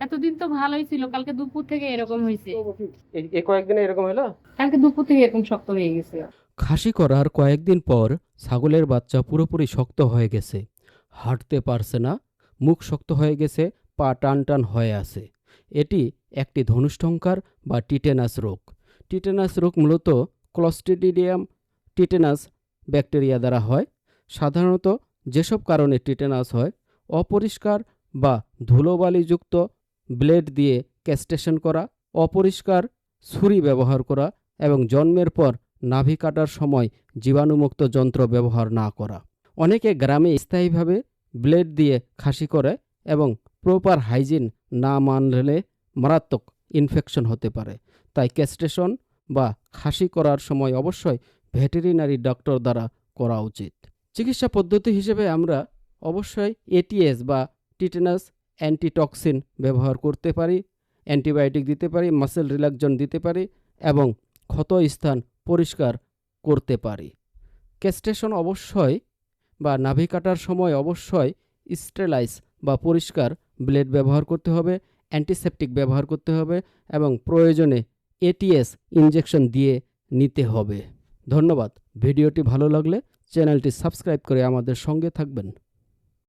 এতদিন তো ভালোই ছিল, কালকে দুপুর থেকে এরকম হয়েছে। এই কয়েকদিনে এরকম হলো। কালকে দুপুর থেকে এরকম শক্ত হয়ে গেছে। খাসি করার কয়েকদিন পর ছাগলের বাচ্চা পুরোপুরি শক্ত হয়ে গেছে, হাঁটতে পারছে না, মুখ শক্ত হয়ে গেছে, পা টান টান হয়ে আছে। এটি একটি ধনুষ্টঙ্কার বা টিটেনাস রোগ। টিটেনাস রোগ মূলত ক্লস্ট্রিডিয়াম টিটেনাস ব্যাকটেরিয়া দ্বারা হয়। সাধারণত যেসব কারণে টিটেনাস হয়: অপরিষ্কার বা ধুলোবালিযুক্ত ব্লেড দিয়ে ক্যাস্ট্রেশন করা, অপরিষ্কার ছুরি ব্যবহার করা এবং জন্মের পর নাভি কাটার সময় জীবাণুমুক্ত যন্ত্র ব্যবহার না করা। অনেকে গ্রামে স্থায়ীভাবে ব্লেড দিয়ে খাসি করে এবং প্রপার হাইজিন না মানলে মারাত্মক ইনফেকশন হতে পারে। তাই ক্যাস্ট্রেশন বা খাসি করার সময় অবশ্যই ভেটেরিনারি ডক্টর দ্বারা করা উচিত। চিকিৎসা পদ্ধতি হিসেবে আমরা অবশ্যই এটিএস বা টিটেনাস অ্যান্টিটক্সিন ব্যবহার করতে পারি, অ্যান্টিবায়োটিক দিতে পারি, মাসেল রিল্যাক্সন দিতে পারি এবং ক্ষত স্থান পরিষ্কার করতে পারি। ক্যাস্ট্রেশন অবশ্যই বা নাভি কাটার সময় অবশ্যই স্টেলাইজ বা পরিষ্কার ব্লেড ব্যবহার করতে হবে, অ্যান্টিসেপটিক ব্যবহার করতে হবে এবং প্রয়োজনে এটিএস ইনজেকশন দিয়ে নিতে হবে। ধন্যবাদ। ভিডিওটি ভালো লাগলে চ্যানেলটি সাবস্ক্রাইব করে আমাদের সঙ্গে থাকবেন।